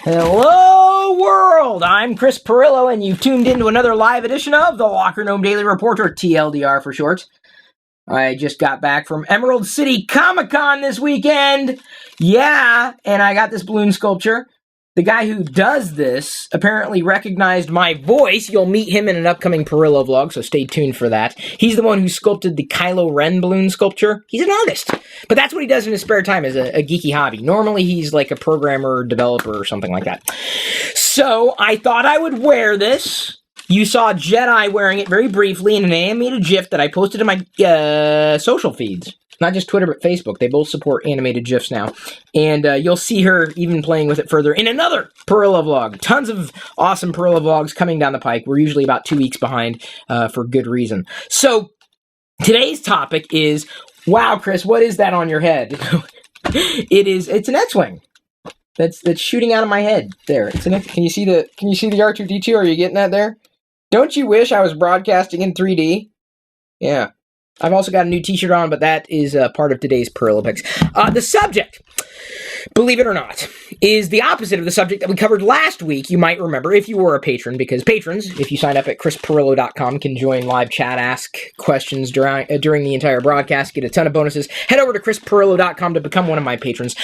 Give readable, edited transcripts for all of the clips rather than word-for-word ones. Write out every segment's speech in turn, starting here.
Hello, world! I'm Chris Pirillo, and you've tuned into another live edition of the Locker Gnome Daily Report, or TLDR for short. I just got back from Emerald City Comic-Con this weekend. Yeah, and I got this balloon sculpture. The guy who does this apparently recognized my voice. You'll meet him in an upcoming Pirillo vlog, so stay tuned for that. He's the one who sculpted the Kylo Ren balloon sculpture. He's an artist, but that's what he does in his spare time as a geeky hobby. Normally, he's like a programmer or developer or something like that. So, I thought I would wear this. You saw Jedi wearing it very briefly in an animated GIF that I posted in my social feeds. Not just Twitter, but Facebook. They both support animated GIFs now. And you'll see her even playing with it further in another Pirillo vlog. Tons of awesome Pirillo vlogs coming down the pike. We're usually about 2 weeks behind for good reason. So, today's topic is, wow, Chris, what is that on your head? It's an X-Wing. That's shooting out of my head. There. Can you see the R2-D2? Are you getting that there? Don't you wish I was broadcasting in 3D? Yeah. I've also got a new t-shirt on, but that is part of today's Pirillo picks. The subject, believe it or not, is the opposite of the subject that we covered last week. You might remember if you were a patron, because patrons, if you sign up at chrispirillo.com, can join live chat, ask questions during the entire broadcast, get a ton of bonuses. Head over to chrispirillo.com to become one of my patrons.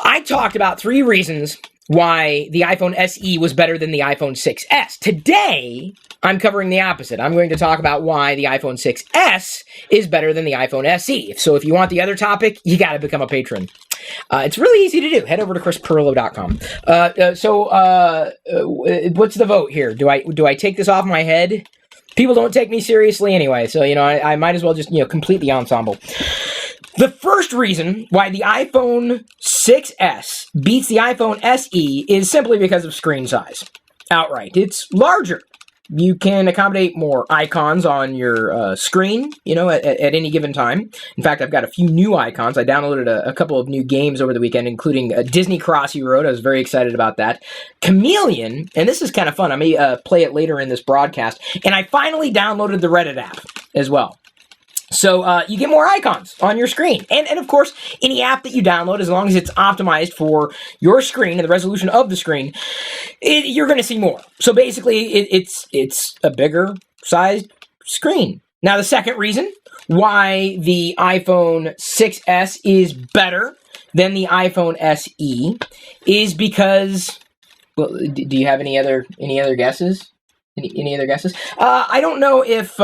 I talked about 3 reasons why the iPhone SE was better than the iPhone 6S. Today, I'm covering the opposite. I'm going to talk about why the iPhone 6S is better than the iPhone SE. So if you want the other topic, you got to become a patron. It's really easy to do. Head over to chrispirillo.com. What's the vote here? Do I take this off my head? People don't take me seriously anyway, so I might as well just complete the ensemble. The first reason why the iPhone 6S beats the iPhone SE is simply because of screen size. Outright. It's larger. You can accommodate more icons on your screen, at any given time. In fact, I've got a few new icons. I downloaded a couple of new games over the weekend, including Disney Crossy Road. I was very excited about that. Chameleon, and this is kind of fun. I may play it later in this broadcast. And I finally downloaded the Reddit app as well. So you get more icons on your screen. And of course, any app that you download, as long as it's optimized for your screen and the resolution of the screen, you're going to see more. So basically, it's a bigger sized screen. Now, the second reason why the iPhone 6S is better than the iPhone SE is because, well, do you have any other guesses? Any other guesses? I don't know if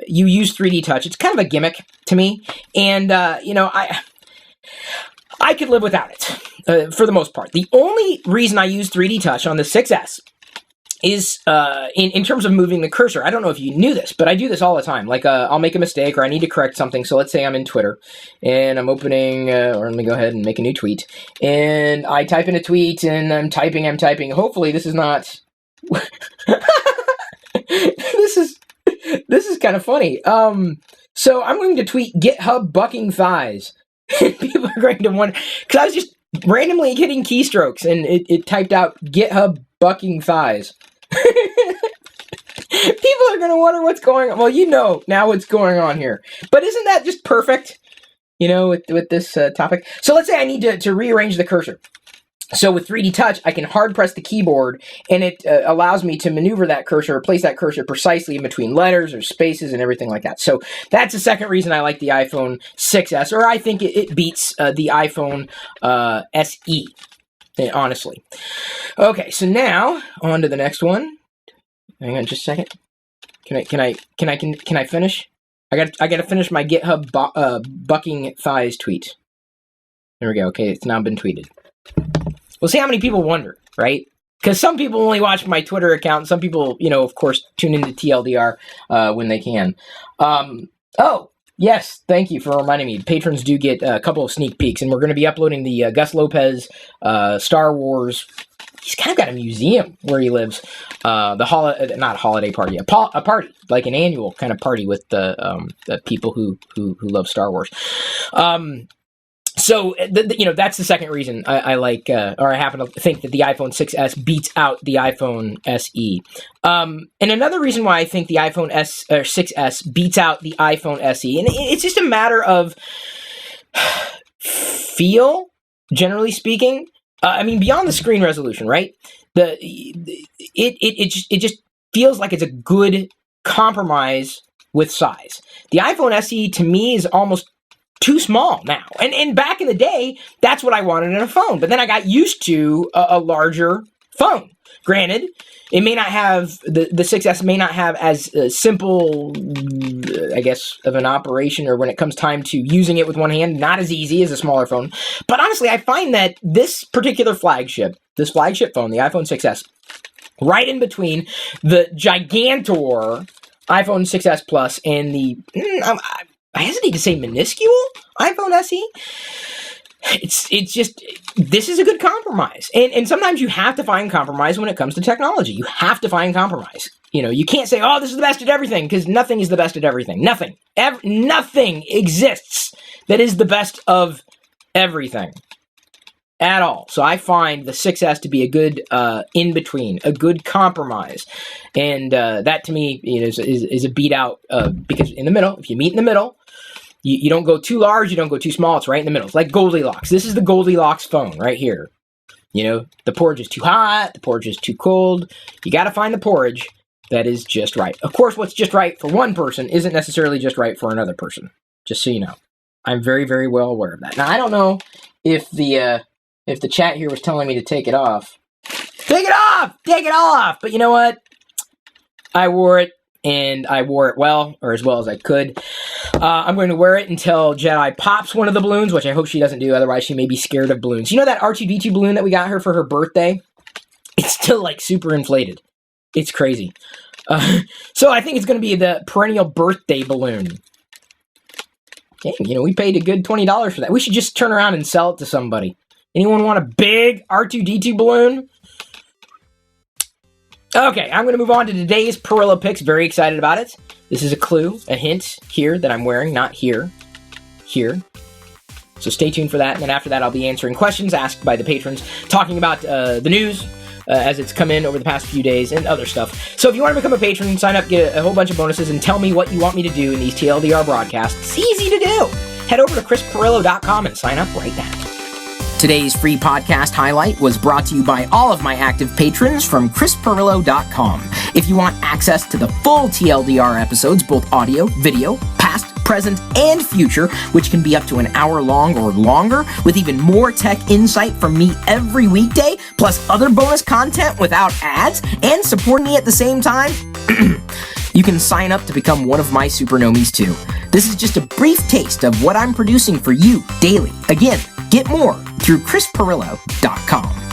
you use 3D Touch. It's kind of a gimmick to me, and I could live without it for the most part. The only reason I use 3D Touch on the 6S is in terms of moving the cursor. I don't know if you knew this, but I do this all the time. Like I'll make a mistake or I need to correct something. So let's say I'm in Twitter and I'm opening, or let me go ahead and make a new tweet, and I type in a tweet and I'm typing. Hopefully this is not. This is kind of funny. So I'm going to tweet GitHub bucking thighs. People are going to wonder, because I was just randomly hitting keystrokes and it typed out GitHub bucking thighs. People are going to wonder what's going on. Well, now what's going on here. But isn't that just perfect? With this topic. So let's say I need to rearrange the cursor. So with 3D Touch, I can hard press the keyboard, and it allows me to maneuver that cursor, or place that cursor precisely in between letters or spaces and everything like that. So that's the second reason I like the iPhone 6S, or I think it beats the iPhone SE, honestly. Okay, so now on to the next one. Hang on just a second. Can I finish? I got to finish my GitHub bucking thighs tweet. There we go. Okay, it's now been tweeted. We'll see how many people wonder, right? Because some people only watch my Twitter account. Some people, of course, tune into TLDR when they can. Oh, yes, thank you for reminding me. Patrons do get a couple of sneak peeks, and we're going to be uploading the Gus Lopez Star Wars. He's kind of got a museum where he lives. Not a holiday party, a party, like an annual kind of party with the people who love Star Wars. So, that's the second reason I like, or I happen to think that the iPhone 6S beats out the iPhone SE. And another reason why I think the iPhone 6S beats out the iPhone SE, and it's just a matter of feel, generally speaking. beyond the screen resolution, right? It just feels like it's a good compromise with size. The iPhone SE to me is almost too small now. And back in the day, that's what I wanted in a phone. But then I got used to a larger phone. Granted, it may not have, the 6S may not have as simple, I guess, of an operation, or when it comes time to using it with one hand, not as easy as a smaller phone. But honestly, I find that this particular flagship phone, the iPhone 6S, right in between the gigantor iPhone 6S Plus and the, I hesitate to say minuscule iPhone SE. It's just, this is a good compromise. And sometimes you have to find compromise when it comes to technology. You have to find compromise. You can't say, oh, this is the best at everything, because nothing is the best at everything. Nothing exists that is the best of everything at all. So I find the 6S to be a good in-between, a good compromise. And that to me is a beat out, because in the middle, if you meet in the middle, you don't go too large, you don't go too small, it's right in the middle. It's like Goldilocks. This is the Goldilocks phone right here. The porridge is too hot, the porridge is too cold. You got to find the porridge that is just right. Of course, what's just right for one person isn't necessarily just right for another person, just so you know. I'm very, very well aware of that. Now, I don't know if the chat here was telling me to take it off. Take it off! Take it off! But you know what? I wore it, and I wore it well, or as well as I could. I'm going to wear it until Jedi pops one of the balloons, which I hope she doesn't do, otherwise she may be scared of balloons. You know that R2-D2 balloon that we got her for her birthday? It's still, like, super inflated. It's crazy. So I think it's going to be the perennial birthday balloon. Okay, we paid a good $20 for that. We should just turn around and sell it to somebody. Anyone want a big R2-D2 balloon? Okay, I'm going to move on to today's Pirillo picks. Very excited about it. This is a clue, a hint here that I'm wearing, not here. Here. So stay tuned for that. And then after that, I'll be answering questions asked by the patrons, talking about the news as it's come in over the past few days and other stuff. So if you want to become a patron, sign up, get a whole bunch of bonuses, and tell me what you want me to do in these TLDR broadcasts. It's easy to do. Head over to chrispirillo.com and sign up right now. Today's free podcast highlight was brought to you by all of my active patrons from chrispirillo.com. If you want access to the full TLDR episodes, both audio, video, past, present, and future, which can be up to an hour long or longer, with even more tech insight from me every weekday, plus other bonus content without ads, and support me at the same time, you can sign up to become one of my supernomies too. This is just a brief taste of what I'm producing for you daily. Again, get more through chrispirillo.com.